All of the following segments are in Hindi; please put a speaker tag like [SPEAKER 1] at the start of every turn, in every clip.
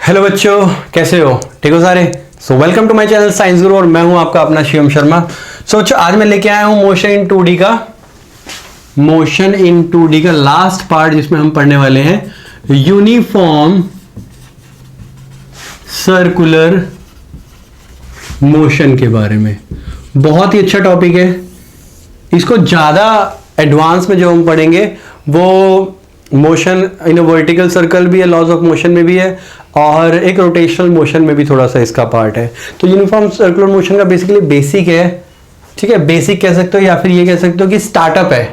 [SPEAKER 1] हेलो बच्चों, कैसे हो? ठीक हो सारे? So welcome to my channel Science Guru और मैं हूं आपका अपना शिवम शर्मा। सो आज मैं लेके आया हूं मोशन इन 2D का लास्ट पार्ट, जिसमें हम पढ़ने वाले हैं यूनिफॉर्म सर्कुलर मोशन के बारे में। बहुत ही अच्छा टॉपिक है। इसको ज्यादा एडवांस में जो हम पढ़ेंगे वो मोशन इन वर्टिकल सर्कल भी है, लॉज ऑफ मोशन में भी है, और एक रोटेशनल मोशन में भी थोड़ा सा इसका पार्ट है। तो यूनिफॉर्म सर्कुलर मोशन का बेसिकली बेसिक है, ठीक है, बेसिक कह सकते हो या फिर ये कह सकते हो कि स्टार्टअप है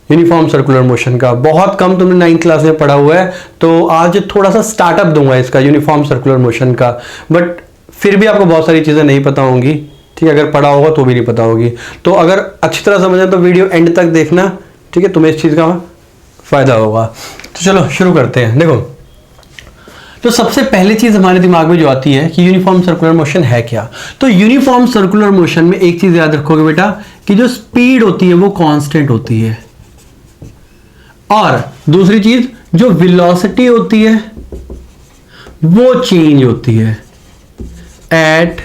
[SPEAKER 1] यूनिफॉर्म सर्कुलर मोशन का। बहुत कम तुमने 9th क्लास में पढ़ा हुआ है, तो आज थोड़ा सा स्टार्टअप दूंगा इसका, यूनिफॉर्म सर्कुलर मोशन का। बट फिर भी आपको बहुत सारी चीजें नहीं पता होंगी, ठीक है, अगर पढ़ा होगा तो भी नहीं पता होगी। तो अगर अच्छी तरह समझना तो वीडियो एंड तक देखना, ठीक है, तुम्हें इस चीज का फायदा होगा। तो चलो शुरू करते हैं। देखो, तो सबसे पहली चीज हमारे दिमाग में जो आती है कि यूनिफॉर्म सर्कुलर मोशन है क्या। तो यूनिफॉर्म सर्कुलर मोशन में एक चीज याद रखोगे बेटा कि जो स्पीड होती है वो कांस्टेंट होती है, और दूसरी चीज जो वेलोसिटी होती है वो चेंज होती है एट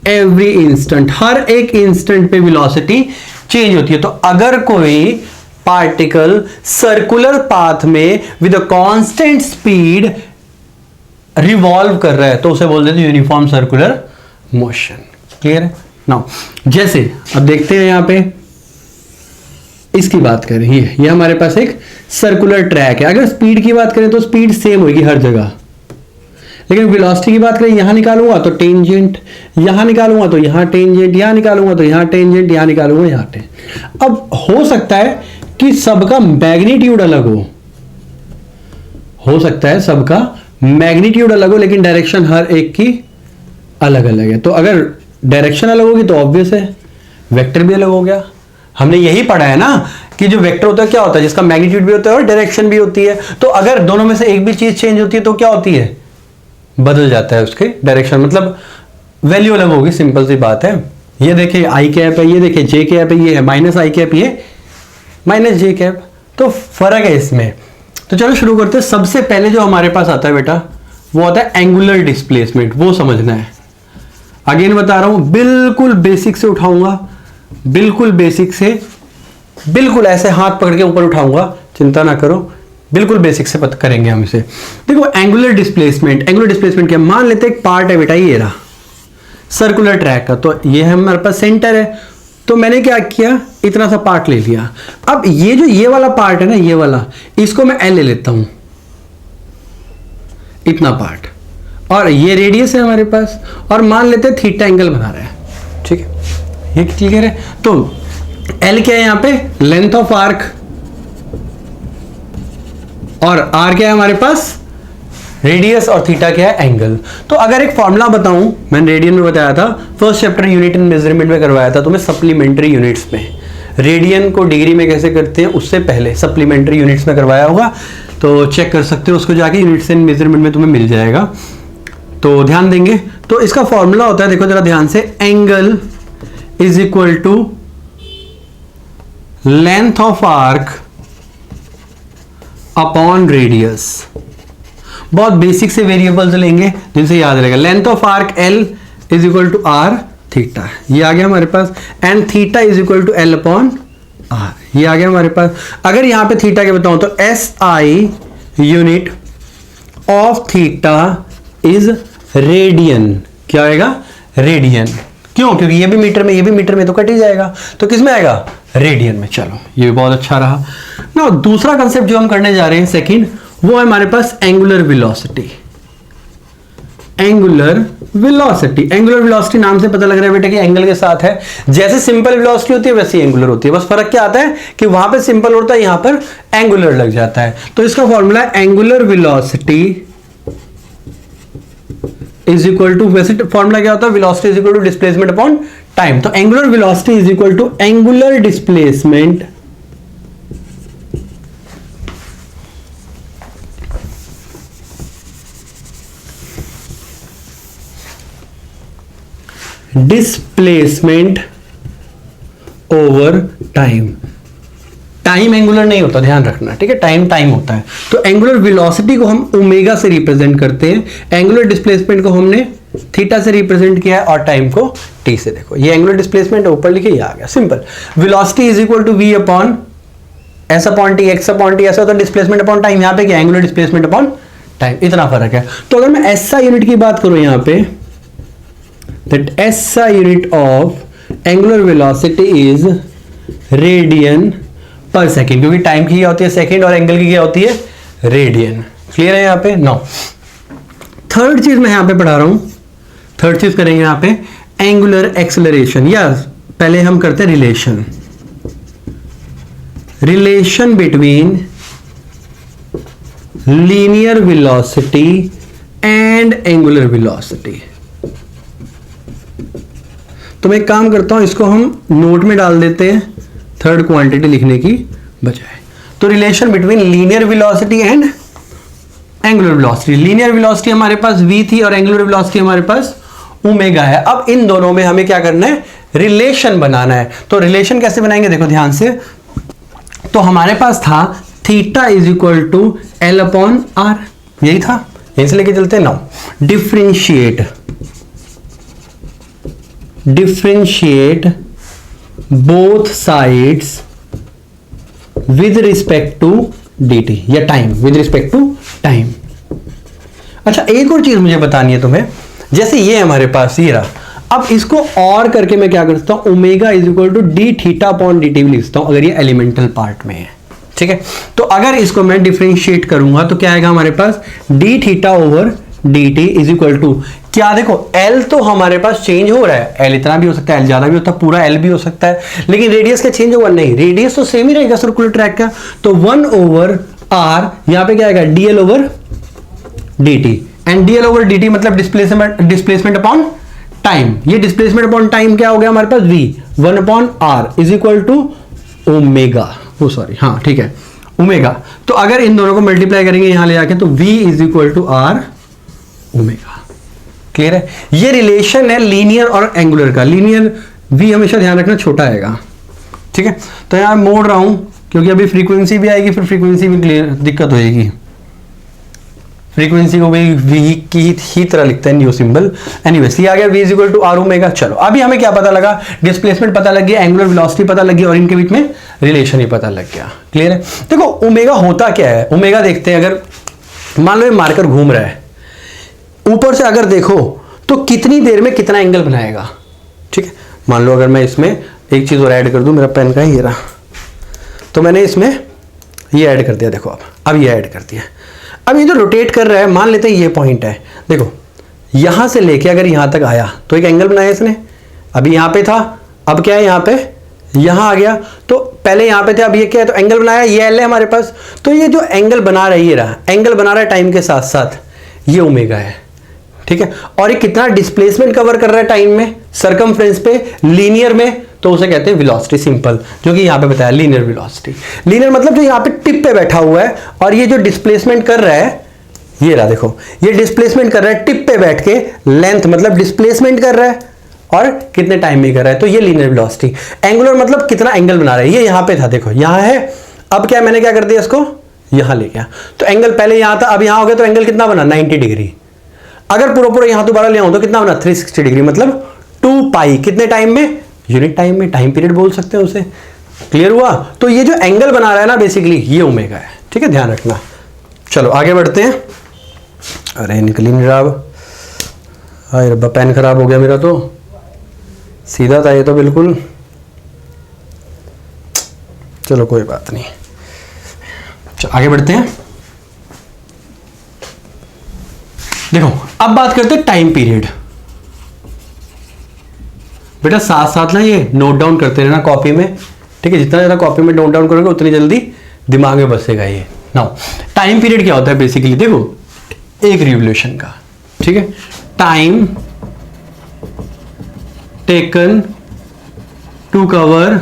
[SPEAKER 1] एवरी इंस्टेंट। हर एक इंस्टेंट पे वेलोसिटी चेंज होती है। तो अगर कोई पार्टिकल सर्कुलर पाथ में with a constant speed revolve कर रहा है तो उसे बोल देते हैं यूनिफॉर्म सर्कुलर मोशन। क्लियर है? नाउ जैसे अब देखते हैं, यहां पे इसकी बात करें, ये हमारे पास एक सर्कुलर ट्रैक है। अगर स्पीड की बात करें तो स्पीड सेम होगी हर जगह, लेकिन वेलोसिटी की बात करें, यहां निकालूंगा तो टेंजेंट, यहां निकालूंगा तो यहां टेंजेंट, यहां निकालूंगा तो यहां टेंजेंट, यहां निकालूंगा यहां टेंजेंट। अब हो सकता है कि सबका मैग्नीट्यूड अलग हो सकता है सबका मैग्नीट्यूड अलग हो, लेकिन डायरेक्शन हर एक की अलग अलग है। तो अगर डायरेक्शन अलग होगी तो ऑब्वियस है वेक्टर भी अलग हो गया। हमने यही पढ़ा है ना कि जो वेक्टर होता है क्या होता है, जिसका मैग्नीट्यूड भी होता है और डायरेक्शन भी होती है। तो अगर दोनों में से एक भी चीज चेंज होती है तो क्या होती है, बदल जाता है उसके डायरेक्शन, मतलब वैल्यू अलग होगी। सिंपल सी बात है। ये देखिए आई कैप है, ये देखिए जे कैप है, ये है माइनस आई कैप, ये माइनस जे कैप, तो फर्क है इसमें। तो चलो शुरू करते हैं। सबसे पहले जो हमारे पास आता है बेटा वो आता है एंगुलर डिस्प्लेसमेंट, वो समझना है। अगेन बता रहा हूं, बिल्कुल बेसिक से उठाऊंगा, बिल्कुल बेसिक से, बिल्कुल ऐसे हाथ पकड़ के ऊपर उठाऊंगा, चिंता ना करो, बिल्कुल बेसिक से करेंगे हम इसे। देखो एंगुलर डिस्प्लेसमेंट क्या, मान लेते हैं एक पार्ट है बेटा ये रहा सर्कुलर ट्रैक का, तो ये हमारे पास सेंटर है। तो मैंने क्या किया, इतना सा पार्ट ले लिया। अब ये जो ये वाला पार्ट है ना, ये वाला, इसको मैं एल ले लेता हूं, इतना पार्ट, और ये रेडियस है हमारे पास, और मान लेते हैं थीटा एंगल बना रहा है, ठीक है, ये क्लियर है। तो एल क्या है यहां पे, लेंथ ऑफ आर्क, और आर क्या है हमारे पास, रेडियस, और थीटा क्या है, एंगल। तो अगर एक फॉर्मूला बताऊं, मैंने रेडियन में बताया था, first chapter unit in measurement में करवाया था तुम्हें सप्लीमेंट्री यूनिट्स में। रेडियन को डिग्री में कैसे करते हैं उससे पहले सप्लीमेंट्री यूनिट्स में करवाया होगा, तो चेक कर सकते हो उसको जाके, यूनिट्स इन मेजरमेंट में तुम्हें मिल जाएगा, तो ध्यान देंगे। तो इसका फॉर्मूला होता है, देखो जरा ध्यान से, angle is equal to length of arc upon radius. बहुत बेसिक से वेरिएबल्स लेंगे जिनसे याद रहेगा। Length of arc L is equal to R theta, ये आ गया हमारे पास, and theta is equal to L upon R, ये आ गया हमारे पास। अगर यहां पे थीटा के बताऊं तो S I unit of theta is radian, क्या आएगा, रेडियन। क्यों? क्योंकि ये भी मीटर में, ये भी मीटर में, तो कट ही जाएगा, तो किस में आएगा, रेडियन में। चलो ये भी बहुत अच्छा रहा ना। दूसरा कंसेप्ट जो हम करने जा रहे हैं सेकंड, वो है हमारे पास एंगुलर वेलोसिटी। एंगुलर वेलोसिटी नाम से पता लग रहा है बेटा कि एंगल के साथ है। जैसे सिंपल वेलोसिटी होती है वैसे एंगुलर होती है, बस फर्क क्या आता है कि वहां पे सिंपल होता है, यहां पर एंगुलर लग जाता है। तो इसका फॉर्मूला है angular velocity is equal to, वैसे फॉर्मूला क्या होता है, velocity is equal to displacement upon time. तो angular velocity is equal to angular displacement displacement over time. Time angular नहीं होता, ध्यान रखना, ठीक है, टाइम टाइम होता है। तो एंगुलर वेलोसिटी को हम ओमेगा से रिप्रेजेंट करते हैं, एंगुलर डिस्प्लेसमेंट को हमने थीटा से रिप्रेजेंट किया है और टाइम को टी से। देखो ये एंगुलर डिस्प्लेसमेंट ऊपर लिखे, ये आ गया simple. Velocity is equal to v upon s upon t, x upon t, ऐसा होता है डिस्प्लेसमेंट अपॉन टाइम, यहाँ पे क्या एंगुलर डिस्प्लेसमेंट अपॉन टाइम, इतना फर्क है। तो अगर मैं एसआई यूनिट की बात करूं यहाँ पे, that SI unit of angular velocity is radian per second, क्योंकि टाइम की क्या होती है सेकेंड और एंगल की क्या होती है रेडियन। क्लियर है यहाँ पे? नो, थर्ड चीज मैं यहाँ पे पढ़ा रहा हूं, थर्ड चीज करेंगे यहाँ पे एंगुलर एक्सेलरेशन, या पहले हम करते हैं relation between linear velocity and angular velocity. तो मैं एक काम करता हूं, इसको हम नोट में डाल देते हैं थर्ड क्वांटिटी लिखने की बजाय। तो relation between linear velocity and angular velocity, linear velocity हमारे पास v थी और एंगुलर वेलोसिटी हमारे पास ओमेगा है। अब इन दोनों में हमें क्या करना है, रिलेशन बनाना है। तो रिलेशन कैसे बनाएंगे, देखो ध्यान से। तो हमारे पास था theta is equal to L upon r, यही था, यहीं से लेके चलते हैं। Now differentiate both sides with respect to dt या time, with respect to time. अच्छा एक और चीज मुझे बतानी है तुम्हें, जैसे ये हमारे पास ये रहा, अब इसको और करके मैं क्या करता हूं, omega is equal to d theta upon d t भी लिखता हूं, अगर ये एलिमेंटल पार्ट में है, ठीक है। तो अगर इसको मैं डिफरेंशिएट करूंगा तो क्या आएगा हमारे पास, d theta over d t is equal to क्या, देखो एल तो हमारे पास चेंज हो रहा है, एल इतना भी हो सकता है, एल ज्यादा भी होता है, पूरा एल भी हो सकता है, लेकिन रेडियस का चेंज होगा नहीं, रेडियस तो सेम ही रहेगा सर्कुलर ट्रैक का। तो 1 ओवर आर, यहां पे क्या आएगा dl over dt, and dl over dt मतलब डिस्प्लेसमेंट अपॉन टाइम। ये डिस्प्लेसमेंट अपॉन टाइम क्या हो गया हमारे पास, v 1 अपॉन r is equal to omega, oh sorry हाँ ठीक है ओमेगा। तो अगर इन दोनों को मल्टीप्लाई करेंगे यहां ले आके, तो v is equal to r omega. Clear है? ये रिलेशन है लीनियर और एंगुलर का। लीनियर v हमेशा ध्यान रखना छोटा आएगा, ठीक है। तो यहां मोड़ रहा हूं क्योंकि अभी फ्रीक्वेंसी भी आएगी, फिर फ्रीक्वेंसी भी क्लियर दिक्कत होगी, फ्रीक्वेंसी को भी v की ही तरह लिखते हैं न्यू सिंबल। एनीवेज ये आ गया v is equal to r omega. चलो अभी हमें क्या पता लगा, डिस्प्लेसमेंट पता लग गया, एंगुलर वेलोसिटी पता लग गया और इनके बीच में रिलेशन ही पता लग गया। क्लियर है? देखो ओमेगा होता क्या है, ओमेगा देखते हैं। अगर मान लो ये मार्कर घूम रहा है, ऊपर से अगर देखो तो कितनी देर में कितना एंगल बनाएगा, ठीक है। मान लो अगर मैं इसमें एक चीज और ऐड कर दूं, मेरा पेन का है ये रहा, तो मैंने इसमें ये ऐड कर दिया, देखो अब ये ऐड कर दिया। अब ये जो रोटेट कर रहा है, मान लेते हैं ये पॉइंट है, देखो यहां से लेके अगर यहां तक आया तो एक एंगल बनाया इसने, अभी यहां पे था, अब क्या है यहां पे, यहां आ गया, तो पहले यहां पे थे, अब ये क्या है, तो एंगल बनाया, ये एल है हमारे पास। तो ये जो एंगल बना रहा है, ये रहा एंगल बना रहा है टाइम के साथ साथ, ये ओमेगा है, ठीक है। और ये कितना डिस्प्लेसमेंट कवर कर रहा है टाइम में, सरकमफ्रेंस पे, लीनियर में, तो उसे कहते हैं वेलोसिटी सिंपल, जो कि यहां पे बताया लीनियर वेलोसिटी। लीनियर मतलब जो यहां पे टिप पे बैठा हुआ है और ये जो डिस्प्लेसमेंट कर रहा है, ये रहा देखो, ये डिस्प्लेसमेंट कर रहा है टिप पे बैठ के, लेंथ मतलब डिस्प्लेसमेंट कर रहा है और कितने टाइम में कर रहा है, तो ये लीनियर वेलोसिटी। एंगुलर मतलब कितना एंगल बना रहा है, ये यहां पे था, देखो यहां है, अब क्या मैंने क्या कर दिया, इसको यहां ले गया, तो एंगल पहले यहां था, अब यहां हो गया, तो एंगल कितना बना 90 डिग्री। अगर पूरा यहां दोबारा ले आऊं तो कितना बना 360 डिग्री, मतलब 2 पाई, कितने टाइम में, यूनिट टाइम में, टाइम पीरियड बोल सकते हैं उसे। क्लियर हुआ? तो ये जो एंगल बना रहा है ना बेसिकली, ये ओमेगा है, ठीक है, ध्यान रखना। चलो आगे बढ़ते हैं। अरे निकली नहीं रहा, हाय रब्बा पेन खराब हो गया मेरा, तो सीधा था ये तो बिल्कुल। चलो कोई बात नहीं, चलो आगे बढ़ते हैं। देखो अब बात करते हैं टाइम पीरियड। बेटा साथ साथ ना ये नोट डाउन करते रहना कॉपी में, ठीक है। जितना ज्यादा कॉपी में नोट डाउन करोगे उतनी जल्दी दिमाग में बसेगा ये। नाउ टाइम पीरियड क्या होता है बेसिकली, देखो एक रिवोल्यूशन का, ठीक है, time taken to cover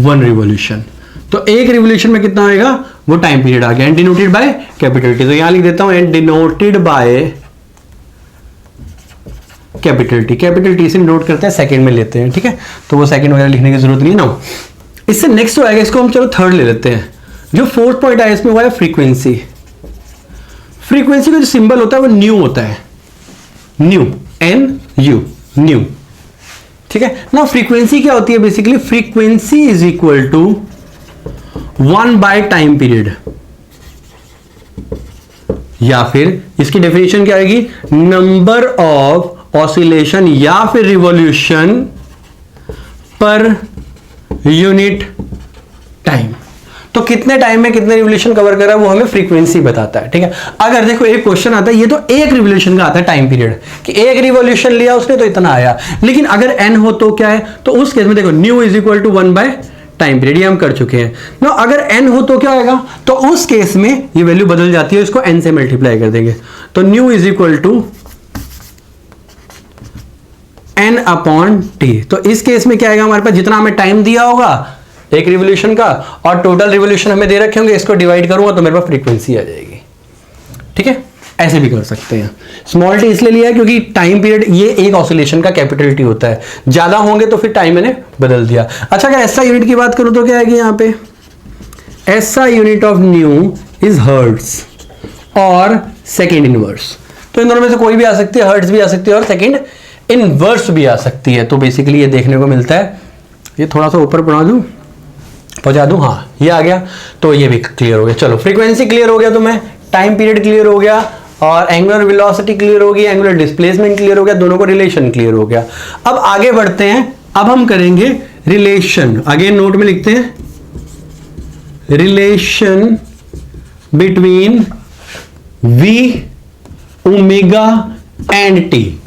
[SPEAKER 1] 1 revolution. तो एक रिवोल्यूशन में कितना आएगा, वो टाइम पीरियड आ गया, and denoted by capital T. तो यहां लिख देता हूं and denoted by capital T. Capital T से नोट करते हैं, सेकंड में लेते हैं, ठीक है। तो वो सेकंड वगैरह लिखने की जरूरत नहीं है ना। इससे नेक्स्ट आएगा, इसको हम चलो थर्ड ले लेते हैं। जो फोर्थ पॉइंट आया इसमें हुआ है फ्रीक्वेंसी। फ्रीक्वेंसी का जो सिंबल होता है वो न्यू होता है, न्यू, एन यू, न्यू। ठीक है ना। फ्रीक्वेंसी क्या होती है basically? Frequency is equal to 1 by time period, या फिर इसकी डेफिनेशन क्या आएगी? नंबर ऑफ ऑसिलेशन या फिर रिवॉल्यूशन पर यूनिट टाइम। तो कितने टाइम में कितने रिवॉल्यूशन कवर कर रहा है वो हमें फ्रीक्वेंसी बताता है। ठीक है। अगर देखो एक क्वेश्चन आता है, ये तो एक रिवॉल्यूशन का आता है टाइम पीरियड, कि एक रिवॉल्यूशन लिया उसने तो इतना आया। लेकिन अगर एन हो तो क्या है? तो उस केस में देखो nu is equal to 1 by time period, ये हम कर चुके हैं ना। अगर एन हो तो क्या आएगा? तो उस केस में ये वैल्यू बदल जाती है, इसको एन से मल्टीप्लाई कर देंगे। तो nu is equal to n upon t. तो इस केस में क्या आएगा हमारे पास? जितना हमें टाइम दिया होगा एक रिवॉल्यूशन का और टोटल रिवॉल्यूशन हमें दे रखे होंगे, इसको डिवाइड करूंगा तो मेरे पास फ्रीक्वेंसी आ जाएगी। ठीक है। ऐसे भी कर सकते हैं। स्मॉल टी इसलिए लिया है क्योंकि टाइम पीरियड ये एक ऑसिलेशन का कैपिटल टी होता है, ज्यादा होंगे तो फिर टाइम मैंने बदल दिया। अच्छा, अगर ऐसा यूनिट की बात करूं तो क्या आएगी यहां पे? ऐसा unit of nu is hertz और सेकेंड इनवर्स। तो इन दोनों में से कोई भी आ सकती है, हर्ट्स भी आ सकती है और सेकेंड इनवर्स भी आ सकती है। तो बेसिकली ये देखने को मिलता है, ये थोड़ा सा ऊपर पहुंचा दूं, हाँ ये आ गया। तो ये भी क्लियर हो गया। चलो फ्रीक्वेंसी क्लियर हो गया, तो मैं टाइम पीरियड क्लियर हो गया और एंगुलर वेलोसिटी क्लियर हो गई, एंगुलर डिस्प्लेसमेंट क्लियर हो गया, दोनों को रिलेशन क्लियर हो गया। अब आगे बढ़ते हैं, अब हम करेंगे रिलेशन। अगेन नोट में लिखते हैं relation between v, omega and t.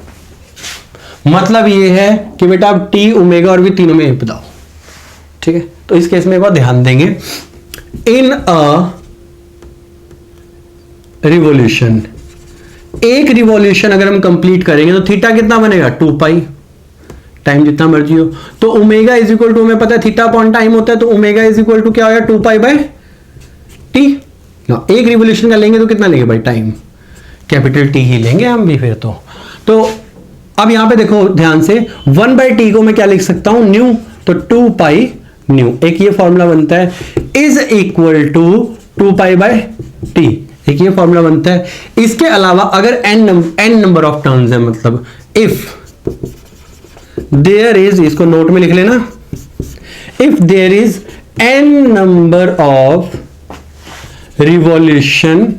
[SPEAKER 1] मतलब ये है कि बेटा आप टी, ओमेगा और वी तीनों में बताओ। ठीक है। तो इस केस में एक बार ध्यान देंगे, इन अ रिवॉल्यूशन, एक रिवॉल्यूशन अगर हम कंप्लीट करेंगे तो थीटा कितना बनेगा? 2 पाई, टाइम जितना मर्जी हो। तो ओमेगा इज इक्वल टू, हमें पता है थीटा अपॉन टाइम होता है, तो ओमेगा इज इक्वल टू क्या होगा? 2 पाई बाय टी। एक रिवॉल्यूशन का लेंगे तो कितना लेंगे भाई? टाइम, कैपिटल टी ही लेंगे हम भी फिर तो अब यहां पे देखो ध्यान से, 1 बाई टी को मैं क्या लिख सकता हूं? न्यू। तो 2 पाई न्यू, एक ये फॉर्मूला बनता है, is equal to 2 pi by t, एक ये फॉर्मूला बनता है। इसके अलावा अगर n नंबर ऑफ टर्म्स है, मतलब इफ देयर इज, इसको नोट में लिख लेना, if there is n number of revolution,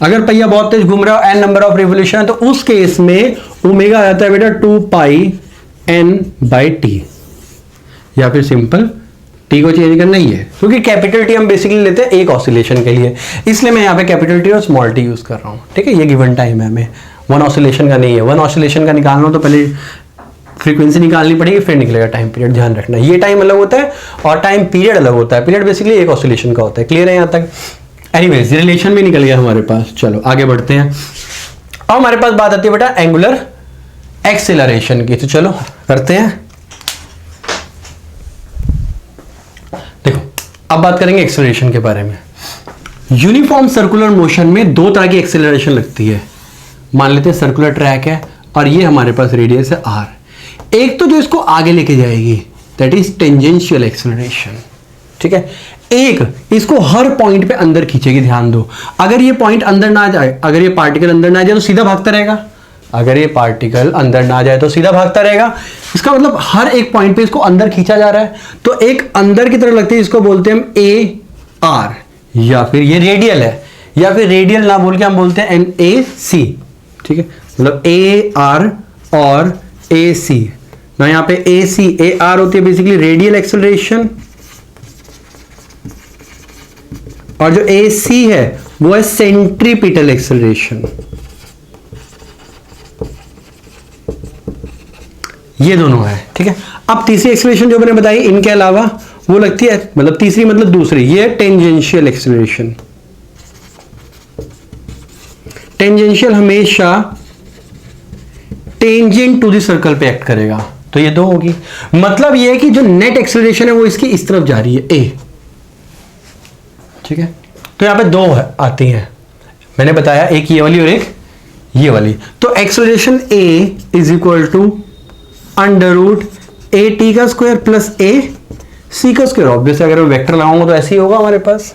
[SPEAKER 1] अगर पहिया बहुत तेज घूम रहा है, n नंबर ऑफ रिवॉल्यूशन है, तो उस केस में ओमेगा आ जाता है बेटा 2 पाई n बाई टी, या फिर सिंपल टी को चेंज करना ही है, क्योंकि कैपिटल टी हम बेसिकली लेते हैं एक ऑसिलेशन के लिए, इसलिए मैं यहाँ पे कैपिटल टी और स्मॉल टी यूज कर रहा हूँ। ठीक है। ये गिवन टाइम है, हमें वन ऑसिलेशन का नहीं है। वन ऑसिलेशन का निकालना हो तो पहले फ्रीक्वेंसी निकालनी पड़ेगी, फिर निकलेगा टाइम पीरियड। ध्यान रखना, ये टाइम अलग होता है और टाइम पीरियड अलग होता है। पीरियड बेसिकली एक ऑसिलेशन का होता है। क्लियर है यहाँ तक? एनीवेज रिलेशन भी निकल गया हमारे पास। चलो आगे बढ़ते हैं। अब हमारे पास बात आती है बेटा एंगुलर एक्सेलरेशन की। तो चलो करते हैं। देखो अब बात करेंगे एक्सेलरेशन के बारे में। यूनिफॉर्म सर्कुलर मोशन में दो तरह की एक्सेलरेशन लगती है। मान लेते हैं सर्कुलर ट्रैक है और ये हमारे पास रेडियस है r। एक तो जो इसको आगे लेके जाएगी दैट इज टेंजेंशियल एक्सेलरेशन। ठीक है। एक इसको हर पॉइंट पे अंदर खींचेगी। ध्यान दो, अगर ये पॉइंट अंदर ना जाए, अगर ये पार्टिकल अंदर ना जाए तो सीधा भागता रहेगा। अगर ये पार्टिकल अंदर ना जाए तो सीधा भागता रहेगा। इसका मतलब हर एक पॉइंट पे इसको अंदर खींचा जा रहा है। तो एक अंदर की तरफ लगती है, इसको बोलते हैं हम ए आर, या फिर ये रेडियल है, या फिर रेडियल ना बोल के हम बोलते हैं एन ए सी। ठीक है। मतलब ए आर और ए सी ना, यहाँ पे ए सी ए आर होती है बेसिकली रेडियल एक्सेलरेशन, और जो ए सी है वो है सेंट्रीपिटल एक्सेलरेशन। ये दोनों है। ठीक है। अब तीसरी एक्सेलरेशन जो मैंने बताई इनके अलावा वो लगती है, मतलब तीसरी मतलब दूसरी, ये है टेंजेंशियल एक्सेलरेशन। टेंजेंशियल हमेशा टेंजेंट टू द सर्कल पे एक्ट करेगा। तो ये दो होगी। मतलब ये है कि जो नेट एक्सेलरेशन है वो इसकी इस तरफ जा रही है, ए। ठीक है। तो यहां पे दो आती हैं, मैंने बताया, एक ये वाली और एक ये वाली। तो acceleration a is equal to under root a t का स्क्वायर प्लस ए सी का स्क्वायर, ऑब्वियस अगर मैं वेक्टर लगाऊंगा तो ऐसे ही होगा हमारे पास।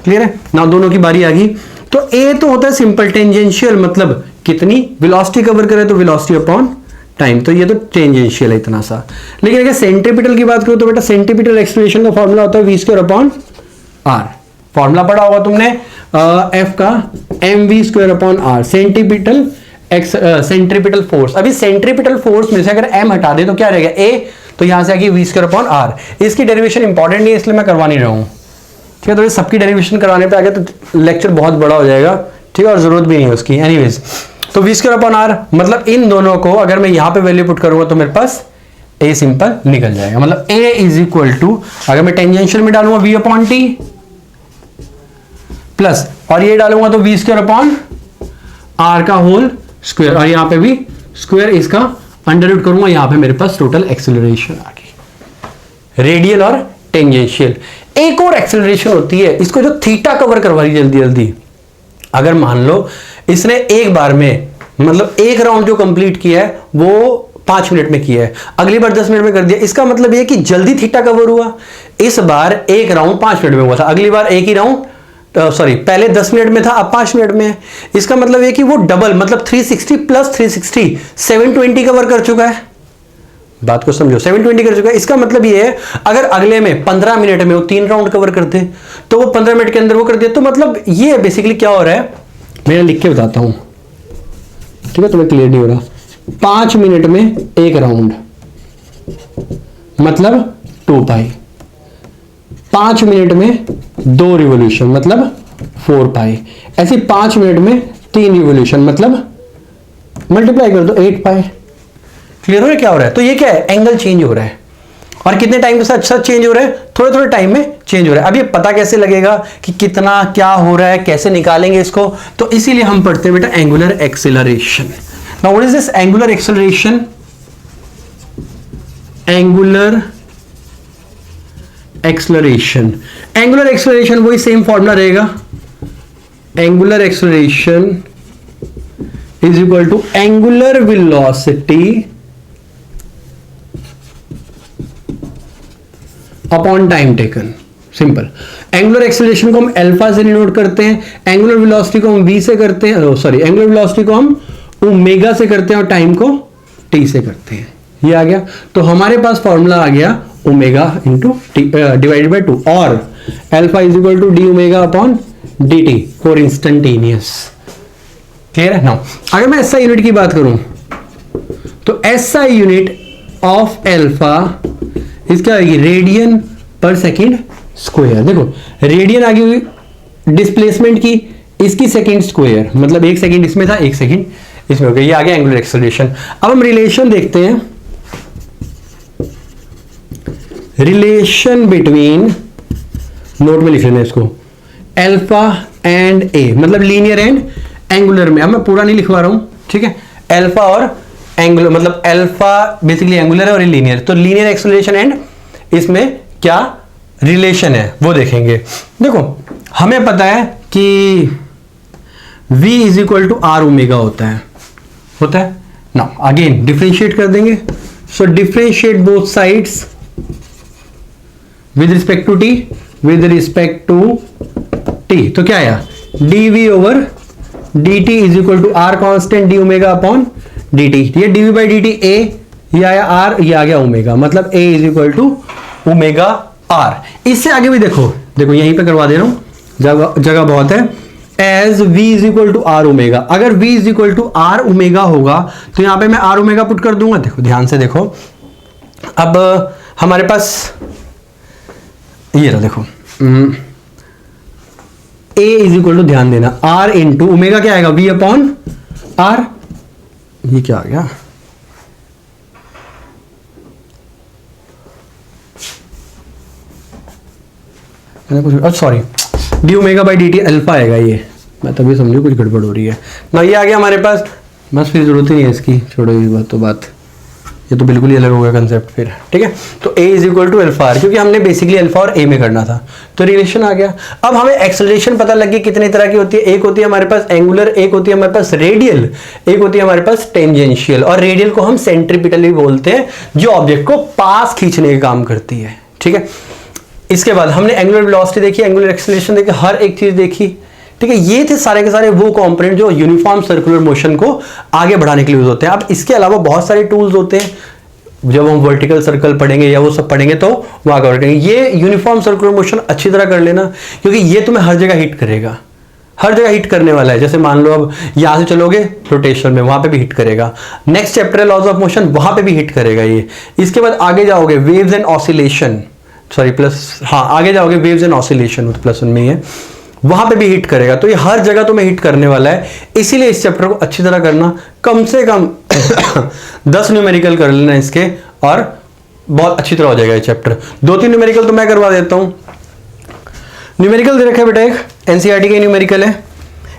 [SPEAKER 1] क्लियर है ना, दोनों की बारी आ गई। तो ए तो होता है सिंपल टेंजेंशियल, मतलब कितनी वेलोसिटी कवर करे तो वेलोसिटी अपॉन टाइम, तो ये तो टेंजेंशियल है इतना सा। लेकिन अगर सेंट्रीपिटल की बात करो तो बेटा सेंट्रीपिटल एक्सेलरेशन का फॉर्मूला होता है v square upon r. Formula पढ़ा होगा तुमने एफ का m v square upon r, centripetal force. अभी सेंट्रीपिटल फोर्स में से अगर एम हटा दे तो क्या रहेगा ए, तो यहां से आगे वी स्क्वायर अपॉन आर। इसकी डेरिवेशन इंपॉर्टेंट नहीं है इसलिए मैं करवा नहीं रहा हूं, ठीक है। तो ये सबकी डेरिवेशन करवाने पे आगे तो लेक्चर बहुत बड़ा हो जाएगा, ठीक है, और जरूरत भी नहीं है उसकी। एनीवेज, तो वी स्क्वायर अपॉन आर मतलब इन दोनों को अगर मैं यहां पे वैल्यू पुट करूंगा तो मेरे पास ए सिंपल निकल जाएगा। मतलब ए इज इक्वल टू, अगर मैं टेंजेंशियल में डालूंगा वी अपॉन टी प्लस, और ये डालूंगा तो वी स्क्वायर अपॉन आर का होल स्क्वायर, और यहां पे भी स्क्वायर इसका अंडर रूट करूंगा, यहां पे मेरे पास टोटल एक्सेलरेशन आ गई, रेडियल और टेंजेंशियल। एक और एक्सेलरेशन होती है, इसको जो थीटा कवर करवा रही जल्दी जल्दी। अगर मान लो इसने एक बार में मतलब एक राउंड जो कंप्लीट किया है वो 5 मिनट में किया है, अगली बार 10 मिनट में कर दिया, इसका मतलब ये कि जल्दी थीटा कवर हुआ। इस बार एक राउंड 5 मिनट में हुआ था, अगली बार एक ही राउंड पहले 10 मिनट में था, अब 5 मिनट में है। इसका मतलब ये कि वो डबल, मतलब 360 प्लस 360 720 कवर कर चुका है। बात को समझो, 720 कर चुका है। इसका मतलब ये है अगर अगले में 15 मिनट में वो 3 राउंड कवर करते तो वो 15 मिनट के अंदर वो कर दिया। तो मतलब ये बेसिकली क्या हो रहा है, मैं लिख के बताता हूं, ठीक है, तुम्हें क्लियर नहीं हो रहा। 5 मिनट में एक राउंड मतलब 2 पाई, 5 मिनट में 2 रिवोल्यूशन मतलब 4 पाई, ऐसे 5 मिनट में 3 रिवोल्यूशन मतलब मल्टीप्लाई कर दो 8 पाई। क्लियर हो रहा है क्या हो रहा है? तो ये क्या है, एंगल चेंज हो रहा है, और कितने टाइम के साथ चेंज हो रहा है, थोड़े थोड़े टाइम में चेंज हो रहा है। अब ये पता कैसे लगेगा कि कितना क्या हो रहा है, कैसे निकालेंगे इसको, तो इसीलिए हम पढ़ते हैं बेटा angular acceleration. Now what is this angular acceleration? Angular acceleration, angular acceleration वही सेम फॉर्मूला रहेगा, angular acceleration is equal to angular velocity upon time taken. Simple. Angular acceleration को हम अल्फा से डिनोट करते हैं, एंगुलर वेलोसिटी को हम वी से करते हैं, एंगुलर वेलोसिटी को हम ओमेगा से करते हैं, और टाइम को टी से करते हैं। ये आ गया, तो हमारे पास फॉर्मूला आ गया omega into t divided by 2, और alpha is equal to d omega upon d t for instantaneous. Clear है ना? अगर मैं एसआई यूनिट की बात करूं तो एसआई यूनिट ऑफ अल्फा इसका आएगी रेडियन पर सेकेंड स्क्वायर। देखो रेडियन आ गई डिस्प्लेसमेंट की, इसकी सेकेंड स्क्वायर, मतलब 1 सेकेंड इसमें था, 1 सेकेंड इसमें हो गया। ये आ गया एंगुलर एक्सेलरेशन। अब हम रिलेशन देखते हैं, रिलेशन बिटवीन, नोट में लिख लेना इसको, अल्फा एंड ए, मतलब लीनियर एंड एंगुलर में। अब मैं पूरा नहीं लिखवा रहा हूं, ठीक है, अल्फा और एंगुलर, मतलब अल्फा बेसिकली एंगुलर है और लीनियर, तो लीनियर एक्सेलरेशन एंड इसमें क्या रिलेशन है वो देखेंगे। देखो हमें पता है कि v is equal to r omega होता है ना। अगेन डिफरेंशिएट कर देंगे, so differentiate both sides with respect to t, with respect to t, तो क्या आया dv over dt is equal to r constant d omega upon dt। ये dv बाई dt a, ये आया r, ये आ गया ओमेगा, मतलब a is equal to omega r। इससे आगे भी देखो यहीं पे करवा दे रहा हूं, जगह बहुत है। As v is equal to r omega, अगर v is equal to r omega होगा तो यहां पे मैं आर ओमेगा पुट कर दूंगा। देखो ध्यान से देखो, अब हमारे पास ये रहा, देखो a इज इक्वल टू, ध्यान देना, r इंटू ओमेगा क्या आएगा v अपॉन r, ये क्या आ गया, sorry, D omega by D T alpha आएगा। ये मैं तभी समझू कुछ गड़बड़ हो रही है ना। ये आ गया हमारे पास, बस फिर जरूरत ही नहीं है इसकी, छोड़ो ये बात, ये तो बिल्कुल ही अलग हो गया कंसेप्ट फिर, ठीक है। तो a is equal to alpha r, क्योंकि हमने बेसिकली अल्फा और a में करना था, तो रिलेशन आ गया। अब हमें एक्सेलरेशन पता लग गई कितने तरह की होती है, एक होती है हमारे पास एंगुलर, एक होती है हमारे पास रेडियल, एक होती है हमारे पास टेंजेंशियल। और रेडियल को हम सेंट्रीपिटल भी बोलते हैं, जो ऑब्जेक्ट को पास खींचने का काम करती है। ठीक है। इसके बाद हमने एंगुलर वेलोसिटी देखी, एंगुलर एक्सेलरेशन देखी, हर एक चीज देखी, ठीक है। ये थे सारे के सारे वो कंपोनेंट जो यूनिफॉर्म सर्कुलर मोशन को आगे बढ़ाने के लिए यूज होते हैं। अब इसके अलावा बहुत सारे टूल्स होते हैं, जब हम वर्टिकल सर्कल पढ़ेंगे या वो सब पढ़ेंगे तो वहां कवर करेंगे। ये यूनिफॉर्म सर्कुलर मोशन अच्छी तरह कर लेना, क्योंकि ये तुम्हें हर जगह हिट करेगा, हर जगह हिट करने वाला है। जैसे मान लो अब यहां से चलोगे रोटेशन में, वहां पे भी हिट करेगा। नेक्स्ट चैप्टर है लॉज ऑफ मोशन, वहां पे भी हिट करेगा ये। इसके बाद आगे जाओगे waves and oscillation, sorry plus, हाँ आगे जाओगे वेव्स एंड ऑसिलेशन, प्लस में है, वहां पे भी हिट करेगा। तो ये हर जगह तुम्हें हिट करने वाला है, इसीलिए इस चैप्टर को अच्छी तरह करना, कम से कम 10 न्यूमेरिकल कर लेना इसके, और बहुत अच्छी तरह हो जाएगा ये चैप्टर। 2-3 न्यूमेरिकल तो मैं करवा देता हूं। न्यूमेरिकल दे रखा है बेटा, एक एनसीईआरटी का न्यूमेरिकल है।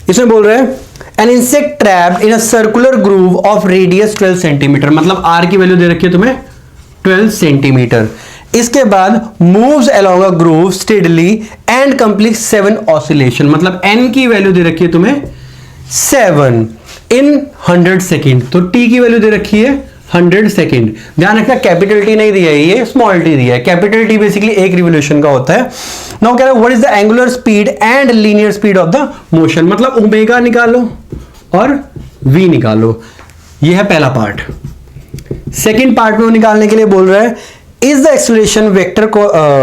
[SPEAKER 1] इसमें बोल रहे हैं an insect trapped in a circular groove of radius 12 centimetre, मतलब आर की वैल्यू दे रखी है तुम्हें 12 सेंटीमीटर। इसके बाद moves along a groove steadily and complete 7 oscillation, मतलब एन की वैल्यू दे रखी है तुम्हें 7 इन 100 सेकेंड। तो टी की वैल्यू दे रखी है 100 सेकेंड। ध्यान रखना कैपिटल टी नहीं दिया है, ये स्मॉल टी दिया है। कैपिटल टी बेसिकली 1 रिवोल्यूशन का होता है। नाउ कह रहा है what is the angular speed and linear speed of the motion, मतलब ओमेगा निकालो और वी निकालो। ये है पहला पार्ट। सेकेंड पार्ट में निकालने के लिए बोल रहा है is the acceleration vector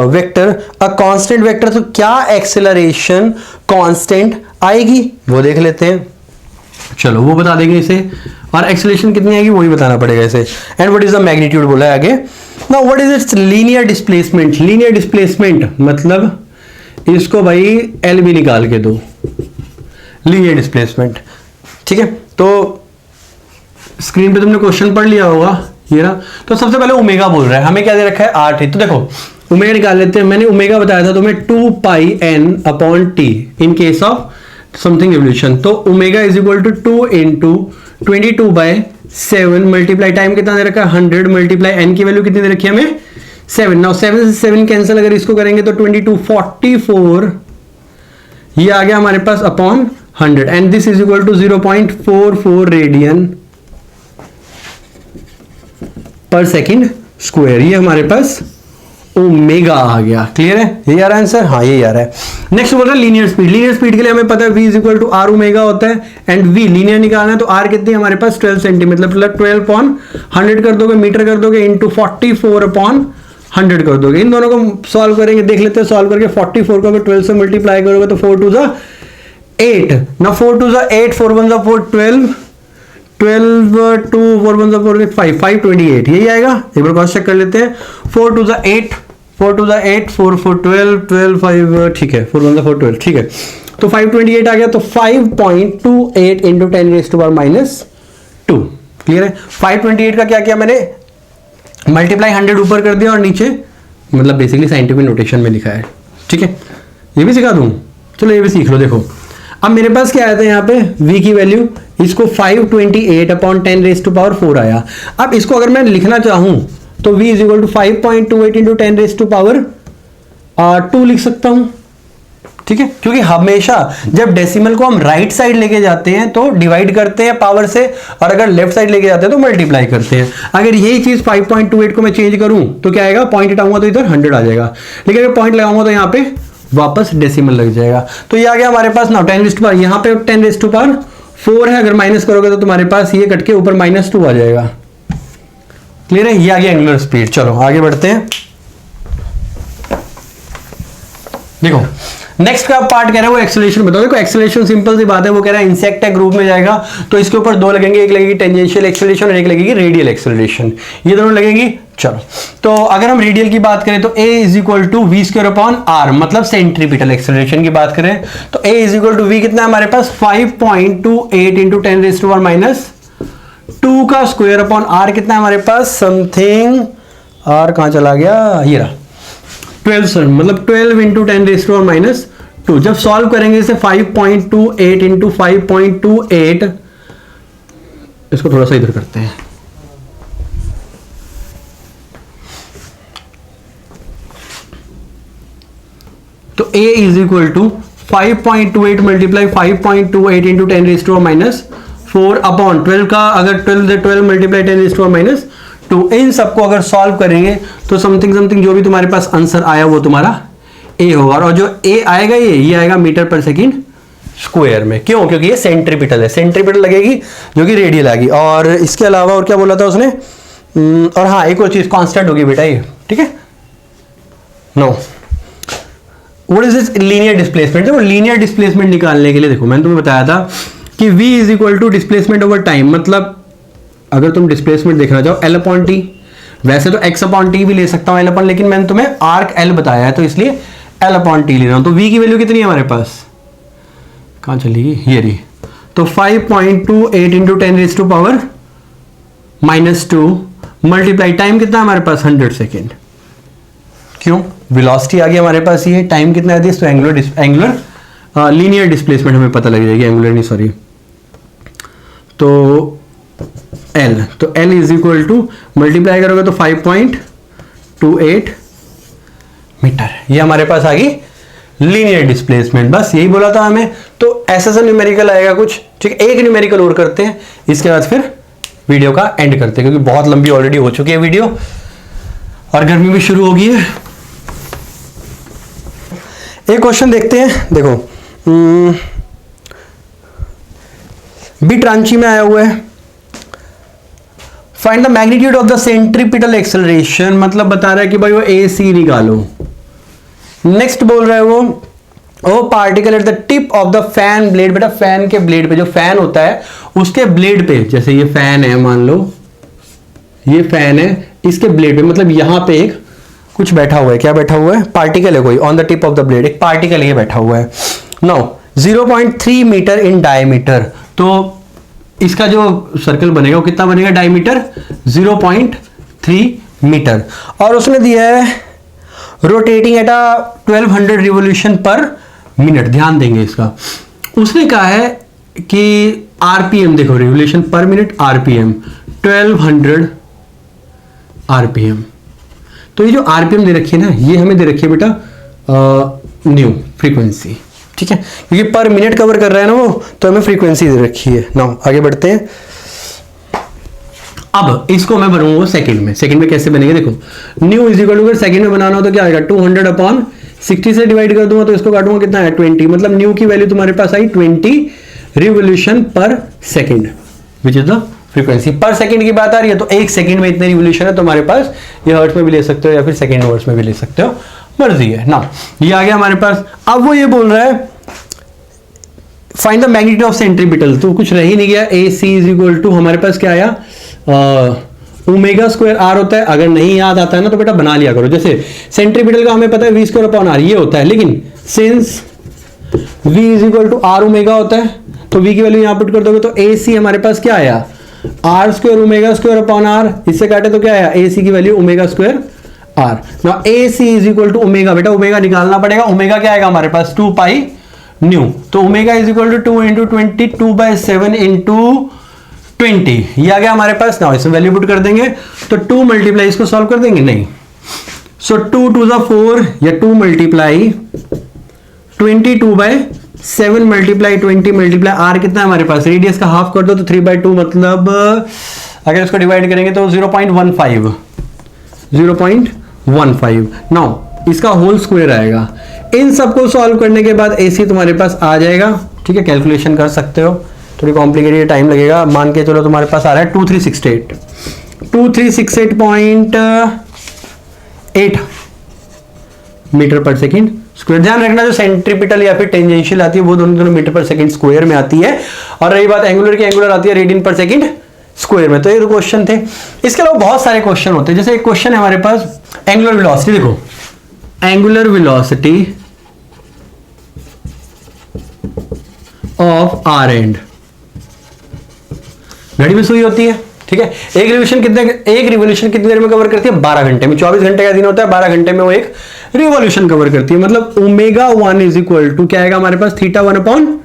[SPEAKER 1] vector a constant vector, तो क्या एक्सेलरेशन कांस्टेंट आएगी वो देख लेते हैं। चलो वो बता देंगे इसे, और एक्सेलरेशन कितनी आएगी वही बताना पड़ेगा इसे। And what is the magnitude बोला है आगे। Now what is it's linear displacement, linear displacement मतलब इसको भाई एल भी निकाल के दो, लीनियर डिस्प्लेसमेंट, ठीक है। तो स्क्रीन पे तुमने क्वेश्चन पढ़ लिया होगा ये ना। तो सबसे पहले ओमेगा बोल रहा है, हमें क्या दे रखा है 8 है। तो देखो ओमेगा निकाल लेते हैं। मैंने ओमेगा बताया था तुम्हें 2 pi n upon T in case of something evolution. तो omega is equal to 2 into 22/7 multiply time कितना दे रखा है 100 मल्टीप्लाई n की वैल्यू कितनी दे रखी है हमें 7। नाउ 7 से 7 कैंसिल अगर इसको करेंगे तो 22 44 ये आ गया हमारे पास upon 100 and this is equal to 0.44 radian per second square. ये हमारे पास ओमेगा आ गया। क्लियर है, ये आ रहा है आंसर, हाँ ये आ रहा है। नेक्स्ट बोल रहा है लीनियर स्पीड। लीनियर स्पीड के लिए हमें पता है v is equal to r omega होता है एंड v लीनियर निकालना है। तो r कितनी है हमारे पास 12 सेंटीमीटर, मतलब 12 अपॉन 100 कर दोगे, मीटर कर दोगे, इंटू 44 अपॉन 100 कर दोगे। इन दोनों को सॉल्व करेंगे, देख लेते हैं सॉल्व करके। 44 को अगर 12 से मल्टीप्लाई करोगे तो 4 2 8 ना, 4 2 8 4 1 4 12 12 2 4 1 4 5 528 यही आएगा। एक बार क्रॉस चेक कर लेते हैं। 4 2 8 4 2 8 4 4 12 12 5 ठीक है, 4 1 4 12 ठीक है। तो 528 आ गया। तो 5.28 into 10 raise to power -2। Clear है। 528 का क्या किया मैंने, मल्टीप्लाई 100 ऊपर कर दिया और नीचे मतलब बेसिकली साइंटिफिक नोटेशन में लिखा है। ठीक है, ये भी सिखा दूं, चलो ये भी सीख लो। देखो अब मेरे पास क्या आया था यहाँ पे v की वैल्यू, इसको 528 अपॉन 10 रेज़ टू पावर 4 आया। अब इसको अगर मैं लिखना चाहूं तो v is equal to 5.28 into 10 raise to power 2 लिख सकता हूं। ठीक है, क्योंकि हमेशा जब डेसिमल को हम राइट साइड लेके जाते हैं तो डिवाइड करते हैं पावर से, और अगर लेफ्ट साइड लेके जाते हैं तो मल्टीप्लाई करते हैं। अगर यही चीज 5.28 को मैं चेंज करूं तो क्या आएगा, पॉइंट हटाऊंगा तो इधर 100 आ जाएगा, लेकिन अगर पॉइंट लगाऊंगा तो यहाँ पे वापस डेसिमल लग जाएगा। तो ये आ गया हमारे पास ना 10 रेज़ टू पावर, यहाँ पे 10 रेज़ टू पावर 4 है, अगर माइनस करोगे तो तुम्हारे पास ये कट के ऊपर -2 आ जाएगा। क्लियर है, ये आ गया एंगुलर स्पीड। चलो आगे बढ़ते हैं। देखो नेक्स्ट का पार्ट कह रहा है वो एक्सेलरेशन बताओ। देखो एक्सेलरेशन सिंपल सी बात है, वो कह रहा है इंसेक्ट है, ग्रुप में जाएगा तो इसके ऊपर 2 लगेंगे, एक लगेगी टेंजेंशियल एक्सेलरेशन और एक लगेगी रेडियल एक्सेलरेशन, ये दोनों लगेगी। चलो तो अगर हम रेडियल की बात करें तो a is equal to v square upon r, मतलब सेंट्रीपिटल एक्सेलरेशन की बात करें तो a is equal to v कितना है हमारे पास 5.28 इंटू 10 रेज़ टू पावर -2 का स्क्वायर अपॉन r कितना है हमारे पास समथिंग, r कहां चला गया, ये रहा 12, मतलब 12 इंटू 10 रेज़ टू पावर -2। जब सॉल्व करेंगे इसे 5.28 इंटू 5.28, इसको थोड़ा सा इधर करते हैं, तो a is equal to 5.28 multiply 5.28 into 10 raise to power -4 upon 12 का, अगर 12 multiply 10 raise to power two, इन सबको अगर सॉल्व करेंगे तो समथिंग जो भी तुम्हारे पास आंसर आया वो तुम्हारा ए होगा, और जो ए आएगा ये आएगा मीटर पर सेकेंड स्क्वायर में। क्यों? क्योंकि ये सेंट्रीपिटल है, सेंट्रीपिटल लगेगी जो कि रेडियल आएगी। और इसके अलावा और क्या बोला था उसने, और हाँ एक और चीज कांस्टेंट होगी बेटा ये, ठीक है। No, what is this linear displacement? देखो लीनियर डिस्प्लेसमेंट निकालने के लिए देखो मैंने तुम्हें बताया था कि v is equal to displacement over time, मतलब अगर तुम डिस्प्लेसमेंट देखना चाहो L अपॉन टी, वैसे तो x अपॉन टी भी ले सकता हूं L अपॉन, लेकिन मैंने तुम्हें आर्क L बताया है तो इसलिए L अपॉन टी ले रहा हूं। तो v की वैल्यू कितनी है हमारे पास, कहां चलेगी, ये रही। तो 5.28 इंटू 10⁻⁻² मल्टीप्लाई टाइम कितना है हमारे पास 100 सेकेंड। क्यों? वेलोसिटी आ गई हमारे पास, ये टाइम कितना है तो एंगुलर लीनियर डिस्प्लेसमेंट हमें पता लग जाएगी, एंगुलर नहीं सॉरी। तो L, तो L is equal to multiply करोगे तो 5.28 मीटर, ये हमारे पास आ गई लीनियर डिस्प्लेसमेंट। बस यही बोला था हमें। तो ऐसा सा न्यूमेरिकल आएगा कुछ, ठीक है। एक न्यूमेरिकल और करते हैं, इसके बाद फिर वीडियो का एंड करते हैं, क्योंकि बहुत लंबी ऑलरेडी हो चुकी है वीडियो और गर्मी भी शुरू हो गई है। एक क्वेश्चन देखते हैं, देखो बिट रांची में आया हुआ है, find the magnitude of the centripetal acceleration, मतलब बता रहा है कि भाई वो ए सी निकालो। नेक्स्ट बोल रहा है वो particle at the tip of the fan blade, बेटा फैन के ब्लेड पे, जो फैन होता है उसके ब्लेड पे, जैसे ये फैन है मान लो, ये फैन है, इसके ब्लेड पे मतलब यहां पे एक कुछ बैठा हुआ है, क्या बैठा हुआ है, पार्टिकल है कोई on the tip of the blade, एक पार्टिकल ये बैठा हुआ है। नाउ 0.3 मीटर इन डायमीटर, तो इसका जो सर्कल बनेगा वो कितना बनेगा, डायमीटर 0.3 मीटर, और उसने दिया है rotating at a 1200 revolution per minute. ध्यान देंगे इसका, उसने कहा है कि आरपीएम देखो, revolution per minute RPM 1200 RPM. तो ये जो आरपीएम दे रखी है ना, ये हमें दे रखी है बेटा न्यू फ्रीक्वेंसी, ठीक है, क्योंकि पर मिनट कवर कर रहा है ना वो, तो हमें फ्रीक्वेंसी दे रखी है। नाउ आगे बढ़ते हैं। अब इसको मैं बनूंगा सेकंड में, सेकंड में कैसे बनेगा देखो, न्यू इज इक्वल टू, अगर सेकंड में बनाना हो तो क्या आएगा, 200 अपॉन 60 से डिवाइड कर दूंगा तो इसको काटूंगा कितना है 20, मतलब न्यू की वैल्यू तुम्हारे पास आई 20 revolution per second, which is the frequency. पर सेकंड की बात आ रही है तो एक सेकंड में इतने रिवोल्यूशन है तुम्हारे पास, ये हर्ट्ज में भी ले सकते हो या फिर सेकंड हर्ट्ज में भी ले सकते हो, मर्जी है ना। ये आ गया हमारे पास। अब वो ये बोल रहा है find the magnitude of centripetal, तो कुछ रह ही नहीं गया, ए सी इज इक्वल टू हमारे पास क्या आया, ओमेगा स्क्वायर आर होता है। अगर नहीं याद आता है ना तो बेटा बना लिया करो, जैसे सेंट्रीपिटल का हमें पता है वी स्क्वायर अपॉन आर ये होता है, लेकिन since v is equal to r omega होता है तो वी की वैल्यू यहां पुट कर दोगे तो ए सी हमारे पास क्या आया, r square omega square upon r, इससे काटे तो क्या आया, ए सी की value omega square r. Now a c is equal to omega, बेटा ओमेगा निकालना पड़ेगा, ओमेगा क्या आएगा हमारे पास 2 पाई न्यू, तो omega is equal to 2 into 20 2/7 into 20, ये आ गया हमारे पास। ना इसमें वैल्यू पुट कर देंगे तो 2 मल्टीप्लाई, इसको सॉल्व कर देंगे नहीं, सो 2 2 4 या 2 मल्टीप्लाई 22/7 मल्टीप्लाई 20 मल्टीप्लाई आर कितना है हमारे पास, रेडियस का हाफ कर दो तो 3/2, मतलब अगर इसको डिवाइड करेंगे तो 0.15 नाउ इसका होल स्क्वायर आएगा। इन सबको सॉल्व करने के बाद एसी तुम्हारे पास आ जाएगा, ठीक है, कैलकुलेशन कर सकते हो, थोड़ी कॉम्प्लिकेटेड टाइम लगेगा, मान के चलो तुम्हारे पास आ रहा है 2368 मीटर पर सेकंड स्क्वायर। ध्यान रखना जो सेंट्रीपिटल या फिर टेंजेंशियल आती है वो दोनों मीटर पर सेकंड स्क्वायर में आती है, और रही बात एंगुलर की, एंगुलर आती है रेडियन पर सेकंड स्क्वायर में। तो ये क्वेश्चन थे, इसके अलावा बहुत सारे क्वेश्चन होते हैं, जैसे एक क्वेश्चन है हमारे पास एंगुलर वेलोसिटी, देखो angular velocity of r and, घड़ी में सुई होती है, ठीक है, एक रिवोल्यूशन कितनी देर में कवर करती है, 12 घंटे में, 24 घंटे का दिन होता है, 12 घंटे में वो एक रिवोल्यूशन कवर करती है, मतलब ओमेगा 1 इज इक्वल टू क्या आएगा हमारे पास, θ1 अपॉन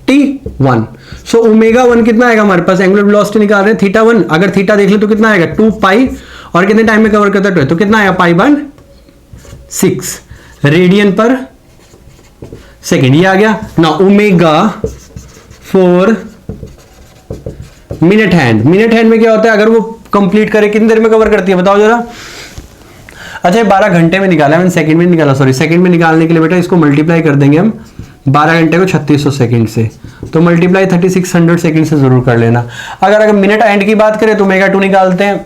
[SPEAKER 1] t1। सो ओमेगा 1 कितना आएगा हमारे पास, एंगुलर वेलोसिटी निकाल रहे हैं θ1, अगर थीटा देख ले तो कितना आएगा 2 पाई, और कितने टाइम में कवर करता है तो कितना आएगा π/6 रेडियन पर सेकेंड, ये आ गया ना। ओमेगा 4 मिनट हैंड में क्या होता है, अगर वो कंप्लीट करे, कितनी देर में कवर करती है बताओ जरा। अच्छा 12 घंटे में निकाला, मैंने सेकंड में निकाला, सॉरी सेकंड में निकालने के लिए बेटा इसको मल्टीप्लाई कर देंगे हम 12 घंटे को 3600 सेकंड से, तो मल्टीप्लाई 3600 सेकंड से जरूर कर लेना। अगर मिनट एंड की बात करें तो ओमेगा 2 निकालते हैं।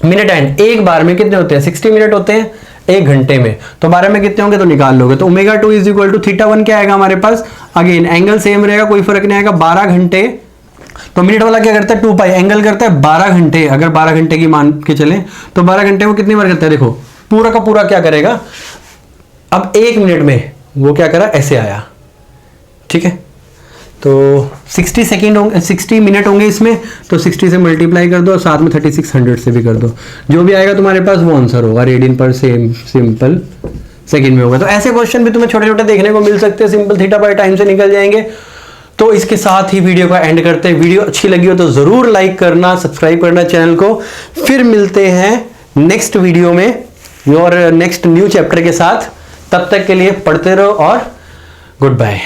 [SPEAKER 1] मिनट एंड एक बार में कितने होते हैं, 60 मिनट होते हैं एक घंटे में, तो 12 में कितने होंगे तो निकाल लोगे। तो ओमेगा 2 इज इक्वल टू θ1 क्या आएगा हमारे पास, अगेन एंगल सेम रहेगा, कोई फर्क नहीं आएगा, 12 घंटे। तो मिनट वाला क्या करता है 2 पाई, एंगल करता है 12 घंटे, अगर 12 घंटे की मान के चले तो 12 घंटे में कितनी बार करता है, देखो पूरा का पूरा क्या करेगा, अब 1 मिनट में वो क्या करा ऐसे आया, ठीक है। तो 60 सेकंड होंगे, 60 मिनट होंगे इसमें, तो 60 से मल्टीप्लाई कर दो और साथ में 3600 से भी कर दो, जो भी आएगा तुम्हारे पास वो आंसर होगा, रेडियन पर सिंपल सेकंड में होगा। तो ऐसे क्वेश्चन भी तुम्हें छोटे छोटे देखने को मिल सकते हैं, सिंपल थीटा बाय टाइम से निकल जाएंगे। तो इसके साथ ही वीडियो का एंड करते हैं। वीडियो अच्छी लगी हो तो जरूर लाइक करना, सब्सक्राइब करना चैनल को। फिर मिलते हैं नेक्स्ट वीडियो में और नेक्स्ट न्यू चैप्टर के साथ। तब तक के लिए पढ़ते रहो और गुड बाय।